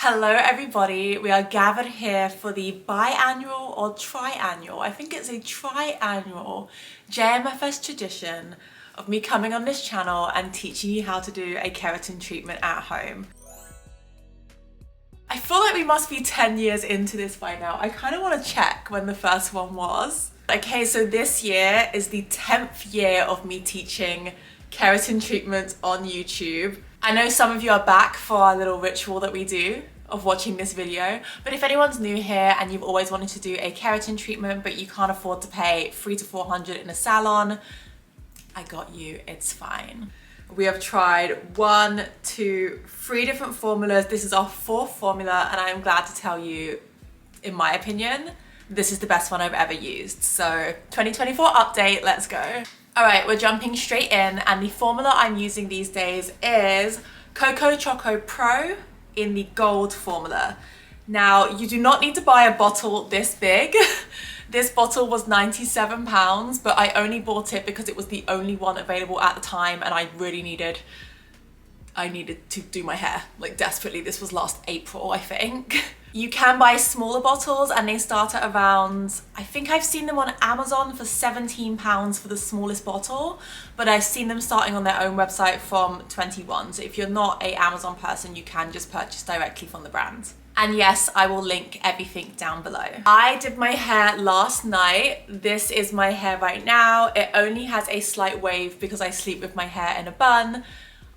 Hello everybody, we are gathered here for the biannual or triannual, I think it's a triannual JMFS tradition of me coming on this channel and teaching you how to do a keratin treatment at home. I feel like we must be 10 years into this by now. I kind of want to check when the first one was. Okay, so this year is the 10th year of me teaching keratin treatments on YouTube. I know some of you are back for our little ritual that we do of watching this video, but if anyone's new here and you've always wanted to do a keratin treatment but you can't afford to pay $300 to $400 in a salon, I got you, it's fine. We have tried 1, 2, 3 different formulas. This is our 4th formula and I am glad to tell you, in my opinion, this is the best one I've ever used. So 2024 update, let's go. All right, we're jumping straight in and the formula I'm using these days is Cocochoco Pro in the gold formula. Now, you do not need to buy a bottle this big. This bottle was £97, but I only bought it because it was the only one available at the time and I needed to do my hair, like desperately. This was last April, I think. You can buy smaller bottles and they start at around, I think I've seen them on Amazon for £17 for the smallest bottle, but I've seen them starting on their own website from 21. So if you're not an Amazon person, you can just purchase directly from the brand. And yes, I will link everything down below. I did my hair last night. This is my hair right now. It only has a slight wave because I sleep with my hair in a bun.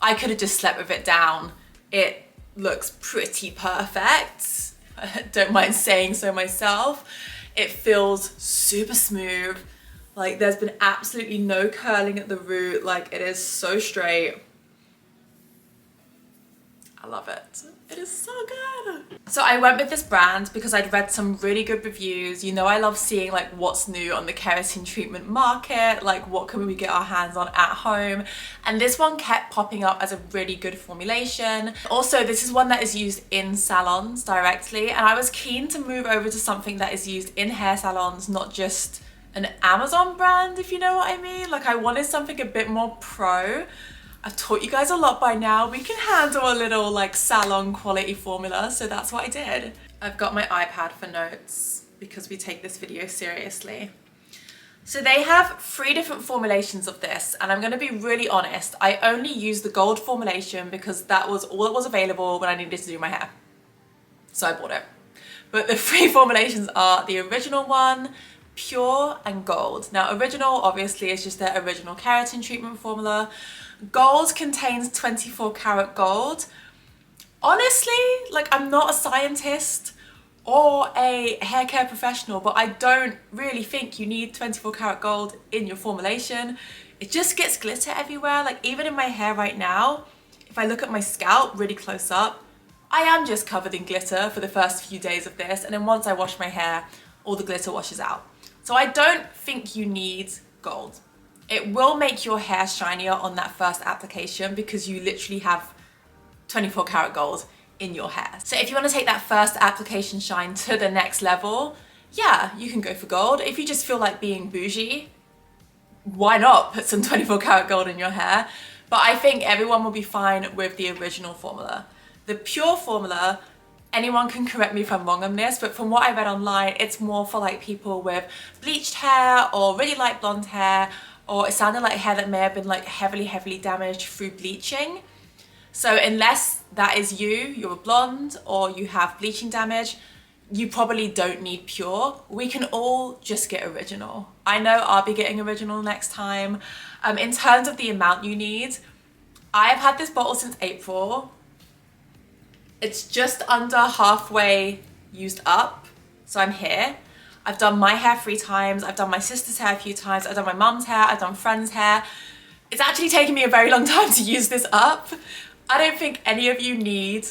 I could have just slept with it down. It looks pretty perfect. I don't mind saying so myself. It feels super smooth. Like there's been absolutely no curling at the root. Like it is so straight. I love it. It is so good. So I went with this brand because I'd read some really good reviews. You know, I love seeing like what's new on the keratin treatment market, like what can we get our hands on at home. And this one kept popping up as a really good formulation. Also, this is one that is used in salons directly. And I was keen to move over to something that is used in hair salons, not just an Amazon brand, if you know what I mean. Like I wanted something a bit more pro. I've taught you guys a lot by now. We can handle a little like salon quality formula, so that's what I did. I've got my iPad for notes because we take this video seriously. So they have 3 different formulations of this, and I'm gonna be really honest, I only used the gold formulation because that was all that was available when I needed to do my hair. So I bought it. But the 3 formulations are the original one, pure, and gold. Now original obviously is just their original keratin treatment formula. Gold contains 24 karat gold. Honestly, like I'm not a scientist or a hair care professional, but I don't really think you need 24 karat gold in your formulation. It just gets glitter everywhere. Like even in my hair right now, if I look at my scalp really close up, I am just covered in glitter for the first few days of this. And then once I wash my hair, all the glitter washes out. So I don't think you need gold. It will make your hair shinier on that first application because you literally have 24 karat gold in your hair. So if you want to take that first application shine to the next level, yeah, you can go for gold. If you just feel like being bougie, why not put some 24 karat gold in your hair? But I think everyone will be fine with the original formula. The pure formula, anyone can correct me if I'm wrong on this, but from what I read online, it's more for like people with bleached hair or really light blonde hair, or it sounded like hair that may have been like heavily damaged through bleaching. So unless that is you, you're a blonde or you have bleaching damage, you probably don't need pure. We can all just get original. I know I'll be getting original next time. In terms of the amount you need, I've had this bottle since April. It's just under halfway used up, so I'm here. I've done my hair 3 times, I've done my sister's hair a few times, I've done my mum's hair, I've done friends' hair. It's actually taken me a very long time to use this up. I don't think any of you need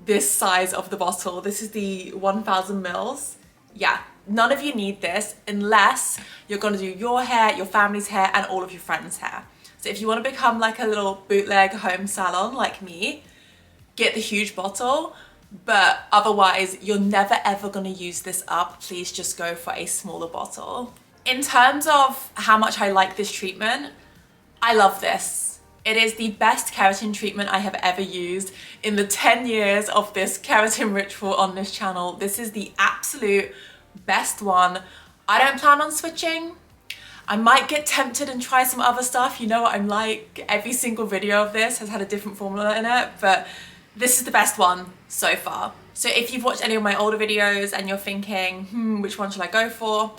this size of the bottle. This is the 1000 mils. Yeah, none of you need this unless you're gonna do your hair, your family's hair, and all of your friends' hair. So if you wanna become like a little bootleg home salon like me, get the huge bottle. But otherwise, you're never ever gonna use this up. Please just go for a smaller bottle. In terms of how much I like this treatment, I love this. It is the best keratin treatment I have ever used in the 10 years of this keratin ritual on this channel. This is the absolute best one. I don't plan on switching. I might get tempted and try some other stuff. You know what I'm like. Every single video of this has had a different formula in it, but this is the best one so far. So if you've watched any of my older videos and you're thinking, which one should I go for?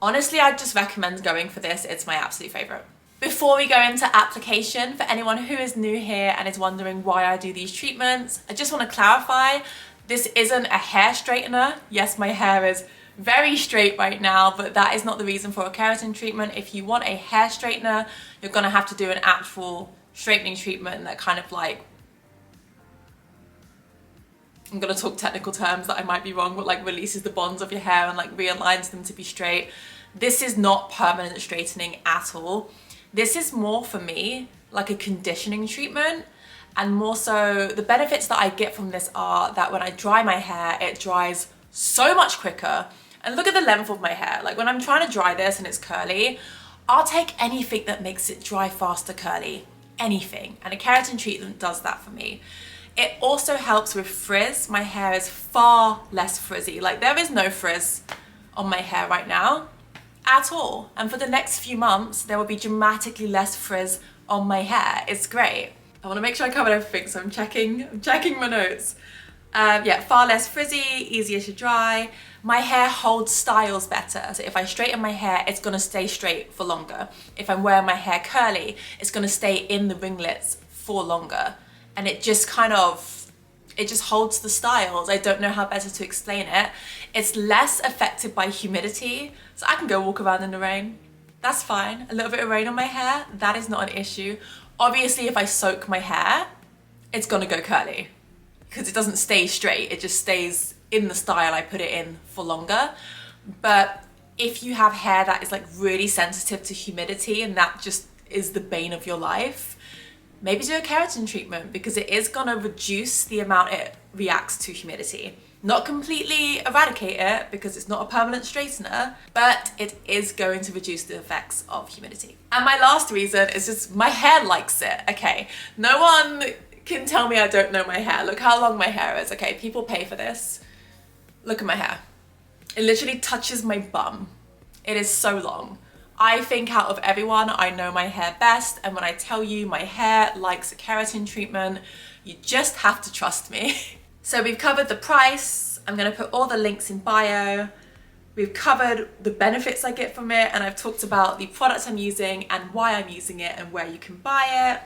Honestly, I'd just recommend going for this. It's my absolute favorite. Before we go into application, for anyone who is new here and is wondering why I do these treatments, I just want to clarify, this isn't a hair straightener. Yes, my hair is very straight right now, but that is not the reason for a keratin treatment. If you want a hair straightener, you're gonna have to do an actual straightening treatment that kind of like, I'm gonna talk technical terms that I might be wrong, but like releases the bonds of your hair and like realigns them to be straight. This is not permanent straightening at all. This is more for me like a conditioning treatment, and more so the benefits that I get from this are that when I dry my hair, it dries so much quicker. And look at the length of my hair. Like when I'm trying to dry this and it's curly, I'll take anything that makes it dry faster curly, anything. And a keratin treatment does that for me. It also helps with frizz. My hair is far less frizzy. Like there is no frizz on my hair right now at all. And for the next few months, there will be dramatically less frizz on my hair. It's great. I want to make sure I covered everything, so I'm checking my notes. Yeah, far less frizzy, easier to dry. My hair holds styles better. So if I straighten my hair, it's gonna stay straight for longer. If I'm wearing my hair curly, it's gonna stay in the ringlets for longer. And it just it just holds the styles. I don't know how better to explain it. It's less affected by humidity. So I can go walk around in the rain. That's fine. A little bit of rain on my hair, that is not an issue. Obviously, if I soak my hair, it's gonna go curly because it doesn't stay straight. It just stays in the style I put it in for longer. But if you have hair that is like really sensitive to humidity and that just is the bane of your life, maybe do a keratin treatment because it is gonna reduce the amount it reacts to humidity. Not completely eradicate it because it's not a permanent straightener, but it is going to reduce the effects of humidity. And my last reason is just my hair likes it. Okay, no one can tell me I don't know my hair. Look how long my hair is. Okay, people pay for this. Look at my hair. It literally touches my bum. It is so long. I think out of everyone, I know my hair best, and when I tell you my hair likes a keratin treatment, you just have to trust me. So we've covered the price. I'm gonna put all the links in bio. We've covered the benefits I get from it, and I've talked about the products I'm using and why I'm using it and where you can buy it.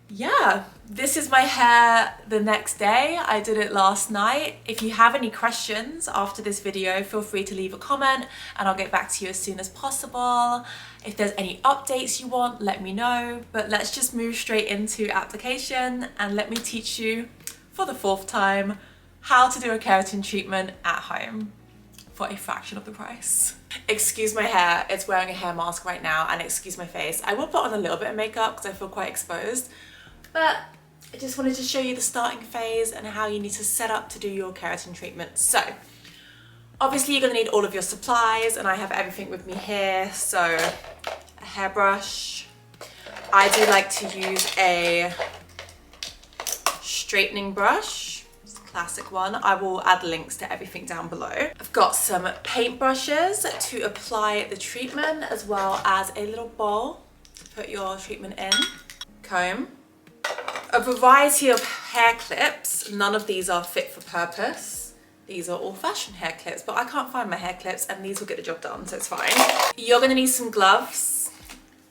Yeah, this is my hair the next day. I did it last night. If you have any questions after this video, feel free to leave a comment and I'll get back to you as soon as possible. If there's any updates you want, let me know. But let's just move straight into application and let me teach you for the 4th time how to do a keratin treatment at home for a fraction of the price. Excuse my hair, it's wearing a hair mask right now, and excuse my face. I will put on a little bit of makeup because I feel quite exposed. But I just wanted to show you the starting phase and how you need to set up to do your keratin treatment. So obviously you're gonna need all of your supplies, and I have everything with me here. So a hairbrush. I do like to use a straightening brush. It's a classic one. I will add links to everything down below. I've got some paintbrushes to apply the treatment, as well as a little bowl to put your treatment in. Comb. A variety of hair clips. None of these are fit for purpose. These are old-fashioned hair clips, but I can't find my hair clips and these will get the job done, so it's fine. You're gonna need some gloves.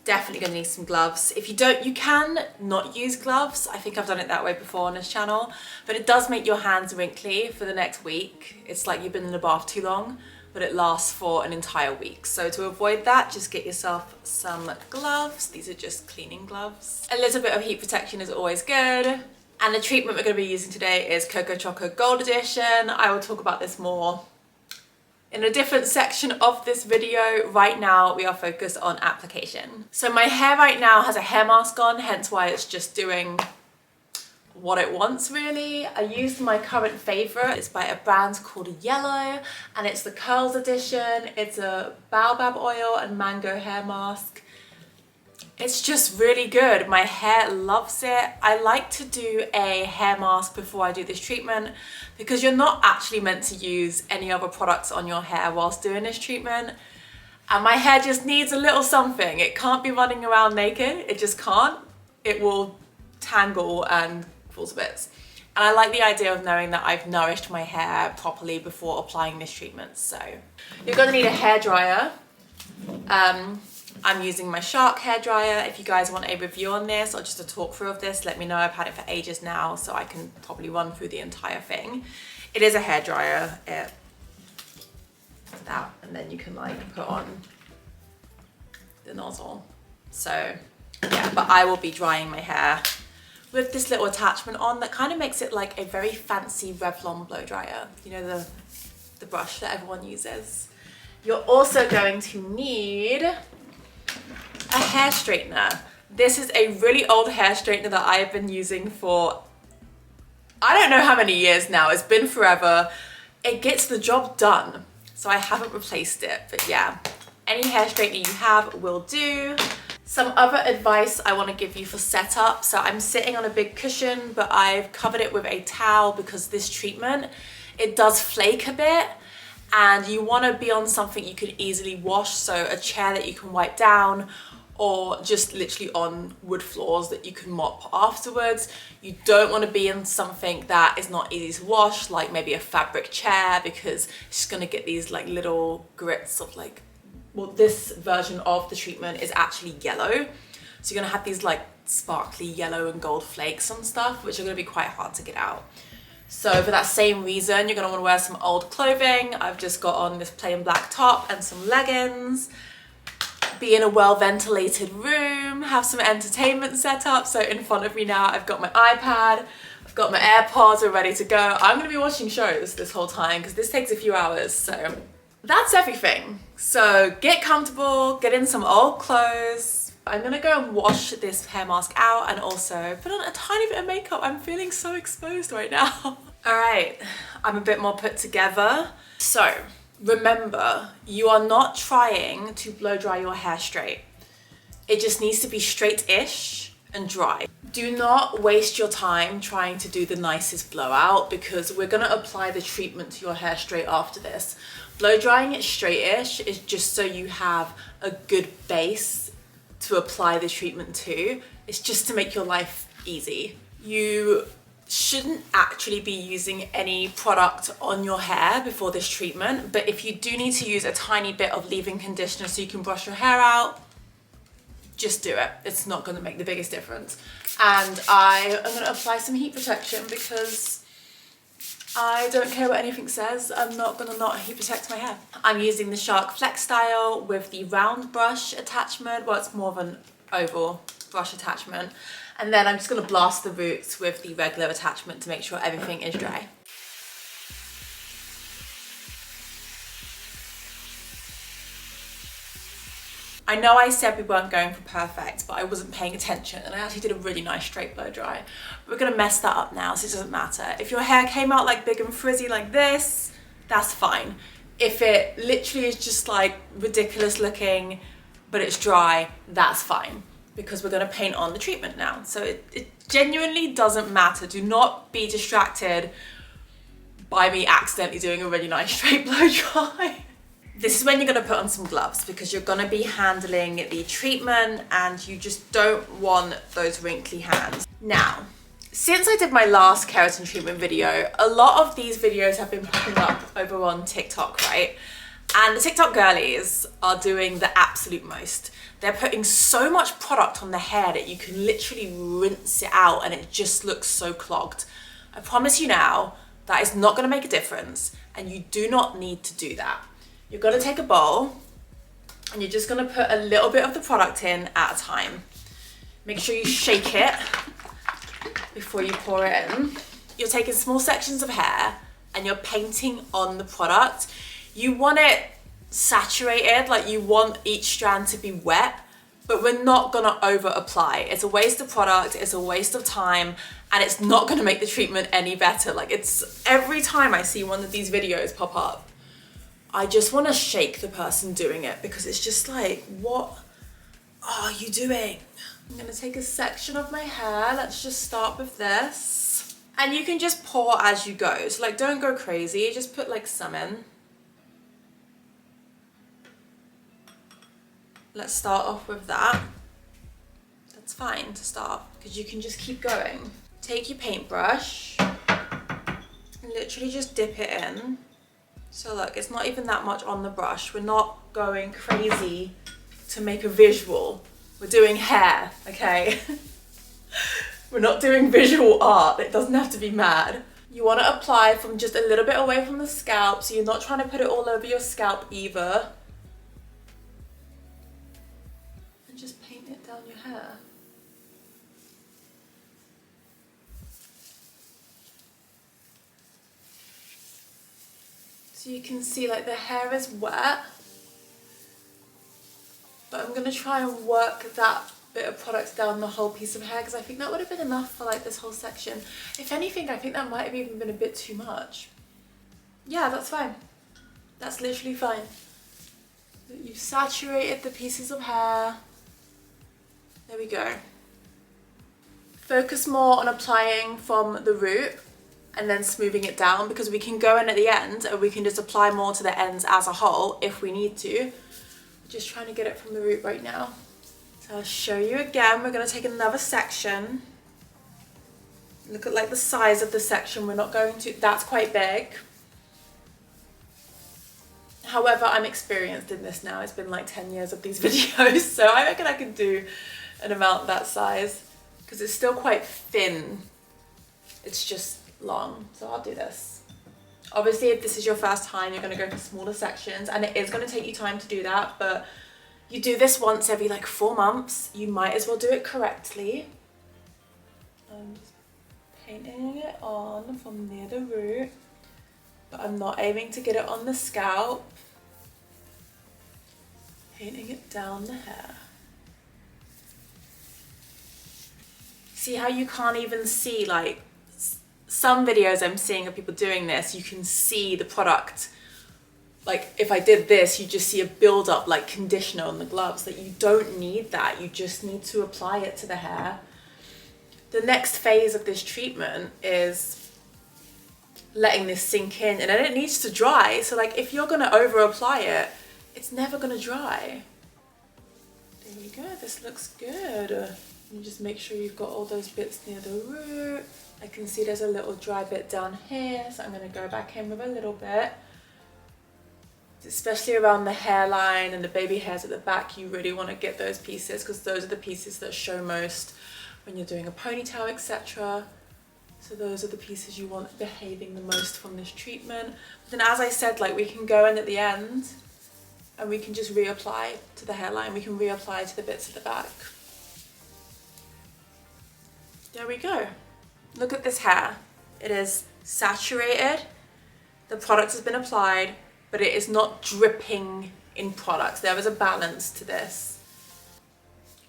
Definitely gonna need some gloves. If you don't, you can not use gloves. I think I've done it that way before on this channel, but it does make your hands wrinkly for the next week. It's like you've been in the bath too long, but it lasts for an entire week. So to avoid that, just get yourself some gloves. These are just cleaning gloves. A little bit of heat protection is always good. And the treatment we're gonna be using today is Cocochoco Gold Edition. I will talk about this more in a different section of this video. Right now, we are focused on application. So my hair right now has a hair mask on, hence why it's just doing what it wants really. I used my current favorite. It's by a brand called Yellow, and it's the Curls edition. It's a baobab oil and mango hair mask. It's just really good. My hair loves it. I like to do a hair mask before I do this treatment because you're not actually meant to use any other products on your hair whilst doing this treatment. And my hair just needs a little something. It can't be running around naked. It just can't. It will tangle and fall to bits. And I like the idea of knowing that I've nourished my hair properly before applying this treatment. So you're gonna need a hairdryer. I'm using my Shark hairdryer. If you guys want a review on this or just a talk through of this, let me know. I've had it for ages now, so I can probably run through the entire thing. It is a hairdryer. That, and then you can like put on the nozzle. So yeah, but I will be drying my hair with this little attachment on that kind of makes it like a very fancy Revlon blow dryer. You know, the brush that everyone uses. You're also going to need a hair straightener. This is a really old hair straightener that I've been using for I don't know how many years now. It's been forever. It gets the job done, so I haven't replaced it. But yeah, any hair straightener you have will do. Some other advice I want to give you for setup. So I'm sitting on a big cushion, but I've covered it with a towel because this treatment, it does flake a bit. And you want to be on something you can easily wash, so a chair that you can wipe down or just literally on wood floors that you can mop afterwards. You don't want to be in something that is not easy to wash, like maybe a fabric chair, because it's just going to get these like little grits of like, well, this version of the treatment is actually yellow. So you're going to have these like sparkly yellow and gold flakes and stuff, which are going to be quite hard to get out. So for that same reason, you're gonna wanna wear some old clothing. I've just got on this plain black top and some leggings. Be in a well-ventilated room, have some entertainment set up. So in front of me now, I've got my iPad, I've got my AirPods, we're ready to go. I'm gonna be watching shows this whole time because this takes a few hours, so that's everything. So get comfortable, get in some old clothes. I'm gonna go and wash this hair mask out and also put on a tiny bit of makeup. I'm feeling so exposed right now. All right, I'm a bit more put together. So remember, you are not trying to blow dry your hair straight. It just needs to be straight-ish and dry. Do not waste your time trying to do the nicest blowout because we're gonna apply the treatment to your hair straight after this. Blow drying it straight-ish is just so you have a good base to apply the treatment to. It's just to make your life easy. You shouldn't actually be using any product on your hair before this treatment, but if you do need to use a tiny bit of leave-in conditioner so you can brush your hair out, just do it. It's not going to make the biggest difference. And I am going to apply some heat protection because I don't care what anything says. I'm not going to not heat protect my hair. I'm using the Shark Flex style with the round brush attachment. Well, it's more of an oval brush attachment. And then I'm just going to blast the roots with the regular attachment to make sure everything is dry. I know I said we weren't going for perfect, but I wasn't paying attention and I actually did a really nice straight blow dry. We're gonna mess that up now, so it doesn't matter. If your hair came out like big and frizzy like this, that's fine. If it literally is just like ridiculous looking, but it's dry, that's fine, because we're gonna paint on the treatment now. So it genuinely doesn't matter. Do not be distracted by me accidentally doing a really nice straight blow dry. This is when you're gonna put on some gloves because you're gonna be handling the treatment and you just don't want those wrinkly hands. Now, since I did my last keratin treatment video, a lot of these videos have been popping up over on TikTok, right? And the TikTok girlies are doing the absolute most. They're putting so much product on the hair that you can literally rinse it out and it just looks so clogged. I promise you now, that is not gonna make a difference and you do not need to do that. You're gonna take a bowl and you're just gonna put a little bit of the product in at a time. Make sure you shake it before you pour it in. You're taking small sections of hair and you're painting on the product. You want it saturated, like you want each strand to be wet, but we're not gonna over apply. It's a waste of product, it's a waste of time, and it's not gonna make the treatment any better. Like it's every time I see one of these videos pop up, I just want to shake the person doing it because it's just like, what? are you doing? I'm gonna take a section of my hair. Let's just start with this. And you can just pour as you go. So like, don't go crazy, just put like some in. Let's start off with that. That's fine to start because you can just keep going. Take your paintbrush and literally just dip it in. So look, it's not even that much on the brush. We're not going crazy to make a visual. We're doing hair, okay? We're not doing visual art. It doesn't have to be mad. You want to apply from just a little bit away from the scalp, so you're not trying to put it all over your scalp either. And just paint it down your hair. So you can see like the hair is wet, but I'm gonna try and work that bit of product down the whole piece of hair because I think that would have been enough for like this whole section. If anything, I think that might have even been a bit too much. Yeah, that's fine. That's literally fine. You've saturated the pieces of hair. There we go. Focus more on applying from the root and then smoothing it down, because we can go in at the end and we can just apply more to the ends as a whole if we need to. Just trying to get it from the root right now. So I'll show you again. We're going to take another section. Look at like the size of the section. We're not going to, that's quite big. However, I'm experienced in this now. It's been like 10 years of these videos, so I reckon I can do an amount that size because it's still quite thin. It's just long, so I'll do this. Obviously, if this is your first time, you're going to go for smaller sections, and it is going to take you time to do that, but you do this once every like 4 months. You might as well do it correctly. I'm just painting it on from near the root, but I'm not aiming to get it on the scalp. Painting it down the hair. See how you can't even see, like, some videos I'm seeing of people doing this, you can see the product. Like if I did this, you just see a build up like conditioner on the gloves. That you don't need that. You just need to apply it to the hair. The next phase of this treatment is letting this sink in, and then it needs to dry. So like if you're gonna over apply it, it's never gonna dry. There we go, this looks good. You just make sure you've got all those bits near the root. I can see there's a little dry bit down here, so I'm going to go back in with a little bit. Especially around the hairline and the baby hairs at the back, you really want to get those pieces because those are the pieces that show most when you're doing a ponytail, etc. So those are the pieces you want behaving the most from this treatment. But then as I said, like we can go in at the end and we can just reapply to the hairline. We can reapply to the bits at the back. There we go. Look at this hair. It is saturated. The product has been applied, but it is not dripping in product. There is a balance to this.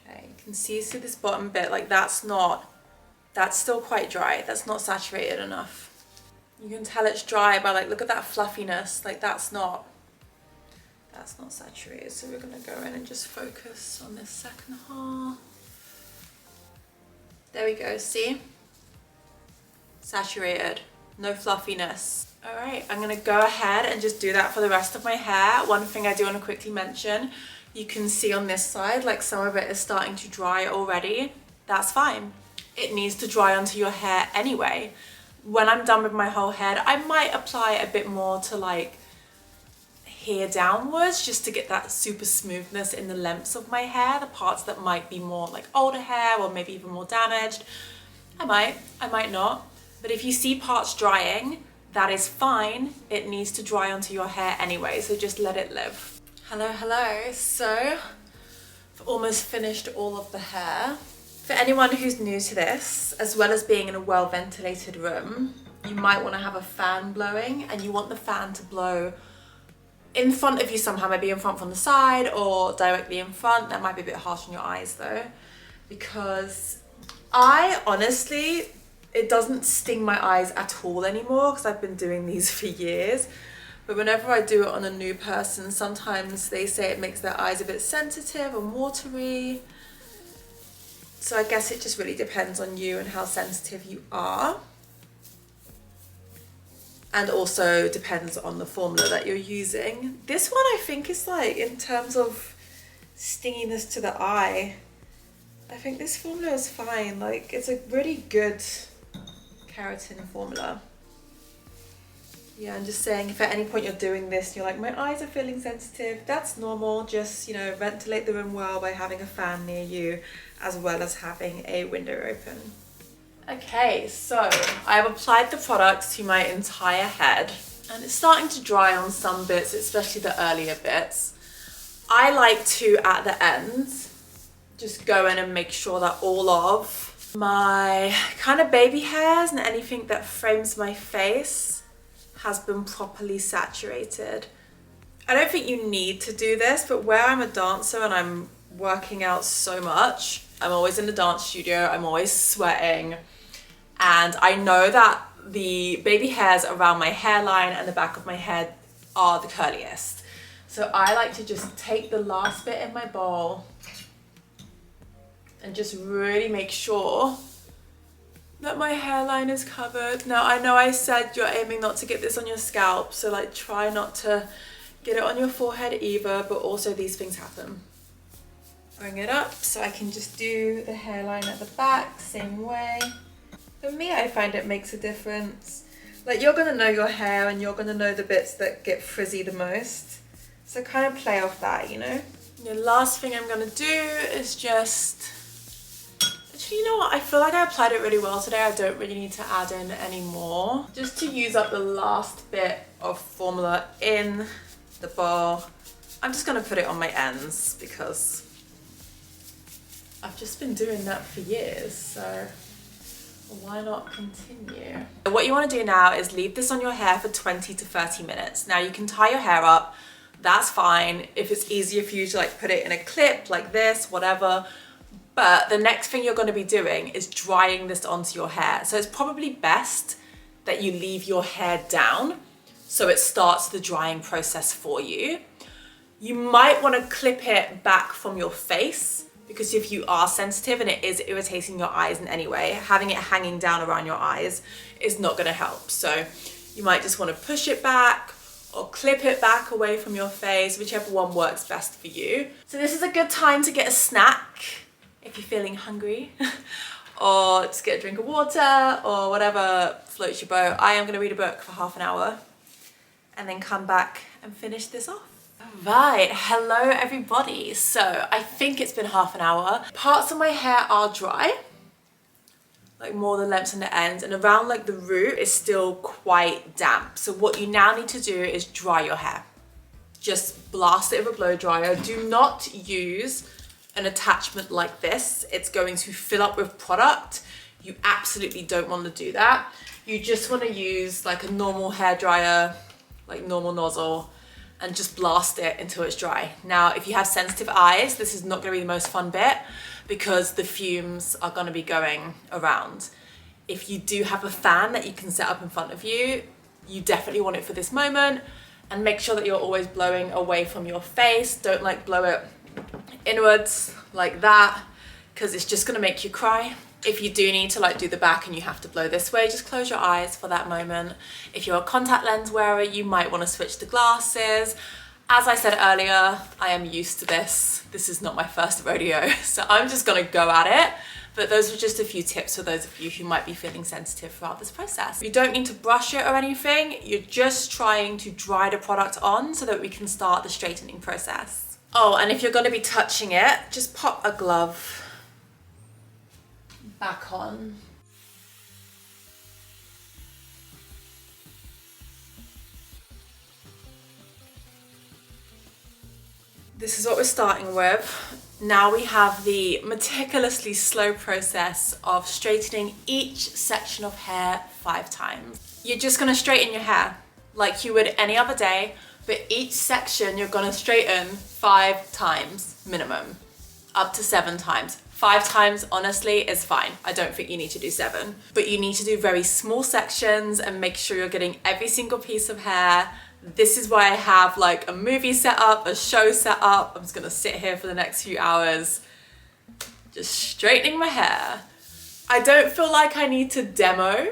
Okay, you can see through this bottom bit, like that's still quite dry. That's not saturated enough. You can tell it's dry by like, look at that fluffiness. Like that's not saturated. So we're gonna go in and just focus on this second half. There we go, see? Saturated, no fluffiness. All right, I'm gonna go ahead and just do that for the rest of my hair. One thing I do want to quickly mention, you can see on this side, like some of it is starting to dry already. That's fine. It needs to dry onto your hair anyway. When I'm done with my whole head, I might apply a bit more to like here downwards just to get that super smoothness in the lengths of my hair, the parts that might be more like older hair or maybe even more damaged. I might not. But if you see parts drying, that is fine. It needs to dry onto your hair anyway, so just let it live. Hello. So I've almost finished all of the hair. For anyone who's new to this, as well as being in a well-ventilated room, you might want to have a fan blowing, and you want the fan to blow in front of you somehow, maybe in front from the side or directly in front. That might be a bit harsh on your eyes though, because I honestly, it doesn't sting my eyes at all anymore because I've been doing these for years. But whenever I do it on a new person, sometimes they say it makes their eyes a bit sensitive and watery. So I guess it just really depends on you and how sensitive you are. And also depends on the formula that you're using. This one I think is like, in terms of stinginess to the eye, I think this formula is fine. Like, it's a really good keratin formula. Yeah, I'm just saying, if at any point you're doing this and you're like, my eyes are feeling sensitive, that's normal. Just, you know, ventilate the room well by having a fan near you, as well as having a window open. Okay, so I've applied the product to my entire head and it's starting to dry on some bits, especially the earlier bits. I like to, at the end, just go in and make sure that all of my kind of baby hairs and anything that frames my face has been properly saturated. I don't think you need to do this, but where I'm a dancer and I'm working out so much, I'm always in the dance studio, I'm always sweating, and I know that the baby hairs around my hairline and the back of my head are the curliest. So I like to just take the last bit in my bowl and just really make sure that my hairline is covered. Now, I know I said you're aiming not to get this on your scalp, so like try not to get it on your forehead either, but also these things happen. Bring it up so I can just do the hairline at the back, same way. For me, I find it makes a difference. Like, you're gonna know your hair and you're gonna know the bits that get frizzy the most. So kind of play off that, you know? The last thing I'm gonna do is just, actually, you know what? I feel like I applied it really well today. I don't really need to add in any more. Just to use up the last bit of formula in the bowl, I'm just gonna put it on my ends because I've just been doing that for years, so why not continue? What you want to do now is leave this on your hair for 20 to 30 minutes. Now, you can tie your hair up, that's fine. If it's easier for you to like put it in a clip like this, whatever. But the next thing you're going to be doing is drying this onto your hair. So it's probably best that you leave your hair down so it starts the drying process for you. You might want to clip it back from your face, because if you are sensitive and it is irritating your eyes in any way, having it hanging down around your eyes is not going to help. So you might just want to push it back or clip it back away from your face, whichever one works best for you. So this is a good time to get a snack if you're feeling hungry, or just get a drink of water or whatever floats your boat. I am going to read a book for half an hour and then come back and finish this off. Right, hello everybody. So I think it's been half an hour. Parts of my hair are dry, like more the lengths and the ends, and around like the root is still quite damp. So what you now need to do is dry your hair. Just blast it with a blow dryer. Do not use an attachment like this. It's going to fill up with product. You absolutely don't want to do that. You just want to use like a normal hair dryer, like normal nozzle, and just blast it until it's dry. Now, if you have sensitive eyes, this is not gonna be the most fun bit because the fumes are gonna be going around. If you do have a fan that you can set up in front of you, you definitely want it for this moment, and make sure that you're always blowing away from your face. Don't like blow it inwards like that, because it's just gonna make you cry. If you do need to like do the back and you have to blow this way, just close your eyes for that moment. If you're a contact lens wearer, you might want to switch to glasses. As I said earlier, I am used to this. This is not my first rodeo, so I'm just gonna go at it. But those are just a few tips for those of you who might be feeling sensitive throughout this process. You don't need to brush it or anything. You're just trying to dry the product on so that we can start the straightening process. Oh, and if you're gonna be touching it, just pop a glove back on. This is what we're starting with. Now we have the meticulously slow process of straightening each section of hair 5 times. You're just gonna straighten your hair like you would any other day, but each section you're gonna straighten 5 times minimum, up to 7 times. 5 times, honestly, is fine. I don't think you need to do 7, but you need to do very small sections and make sure you're getting every single piece of hair. This is why I have like a movie set up, a show set up. I'm just gonna sit here for the next few hours, just straightening my hair. I don't feel like I need to demo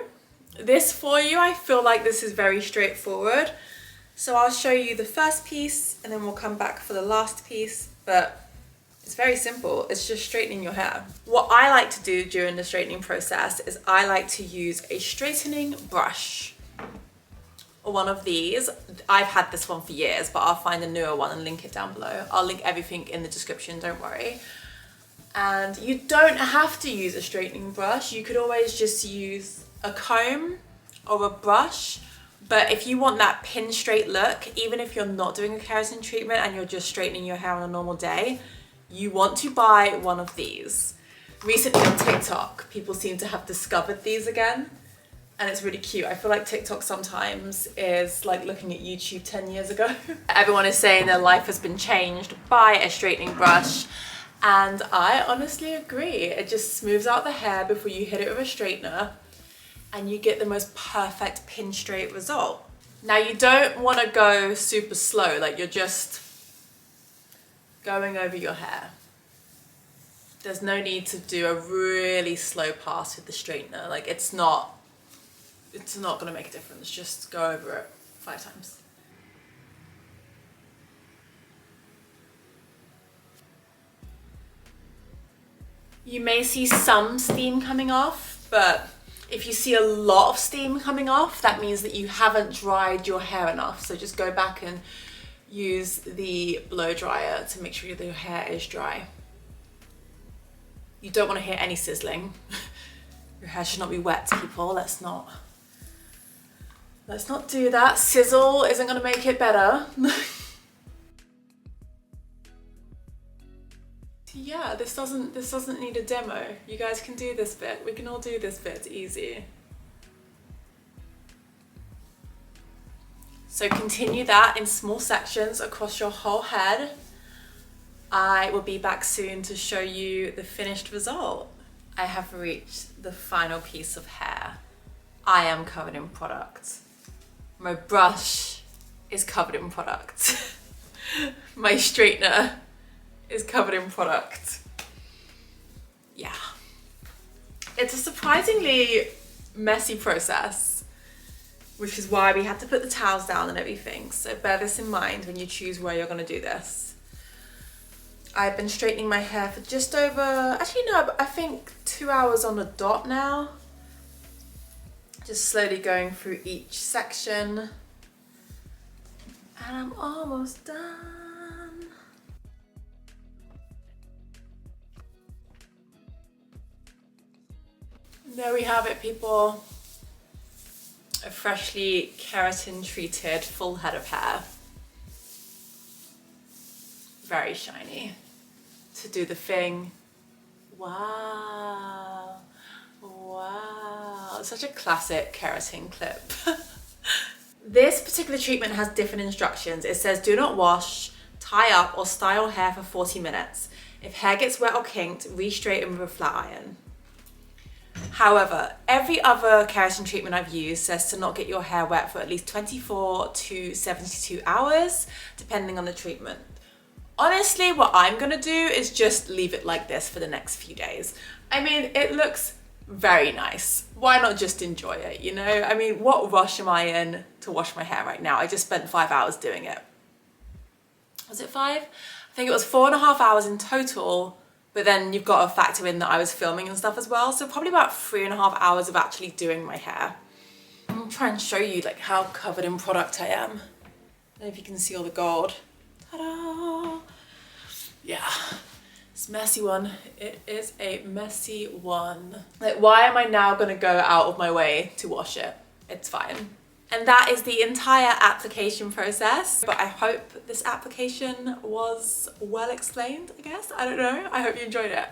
this for you. I feel like this is very straightforward. So I'll show you the first piece and then we'll come back for the last piece, but it's very simple. It's just straightening your hair. What I like to do during the straightening process is I like to use a straightening brush, or one of these. I've had this one for years, but I'll find a newer one and link it down below. I'll link everything in the description, don't worry. And you don't have to use a straightening brush. You could always just use a comb or a brush. But if you want that pin straight look, even if you're not doing a keratin treatment and you're just straightening your hair on a normal day, you want to buy one of these. Recently on TikTok, people seem to have discovered these again, and it's really cute. I feel like TikTok sometimes is like looking at YouTube 10 years ago. Everyone is saying their life has been changed by a straightening brush, and I honestly agree. It just smooths out the hair before you hit it with a straightener, and you get the most perfect pin straight result. Now you don't want to go super slow, like you're just going over your hair. There's no need to do a really slow pass with the straightener. Like it's not gonna make a difference. Just go over it 5 times. You may see some steam coming off, but if you see a lot of steam coming off, that means that you haven't dried your hair enough. So just go back and use the blow dryer to make sure that your hair is dry. You don't want to hear any sizzling. Your hair should not be wet, people. Let's not do that. Sizzle isn't going to make it better. Yeah, this doesn't need a demo. You guys can do this bit. We can all do this bit. It's easy. So continue that in small sections across your whole head. I will be back soon to show you the finished result. I have reached the final piece of hair. I am covered in product. My brush is covered in product. My straightener is covered in product. Yeah. It's a surprisingly messy process, which is why we had to put the towels down and everything. So bear this in mind when you choose where you're gonna do this. I've been straightening my hair for just over, actually no, I think 2 hours on the dot now. Just slowly going through each section. And I'm almost done. There we have it, people. A freshly keratin treated full head of hair. Very shiny. To do the thing. Wow. Wow. Such a classic keratin clip. This particular treatment has different instructions. It says do not wash, tie up or style hair for 40 minutes. If hair gets wet or kinked, re-straighten with a flat iron. However, every other keratin treatment I've used says to not get your hair wet for at least 24 to 72 hours, depending on the treatment. Honestly, what I'm gonna do is just leave it like this for the next few days. I mean, it looks very nice. Why not just enjoy it, you know? I mean, what rush am I in to wash my hair right now? I just spent 5 hours doing it. Was it 5? I think it was 4.5 hours in total, but then you've got to factor in that I was filming and stuff as well. So probably about 3.5 hours of actually doing my hair. I'm gonna try and show you like how covered in product I am. I don't know if you can see all the gold. Ta-da! Yeah, it's a messy one. It is a messy one. Like, why am I now gonna go out of my way to wash it? It's fine. And that is the entire application process. But I hope this application was well explained, I guess. I don't know. I hope you enjoyed it.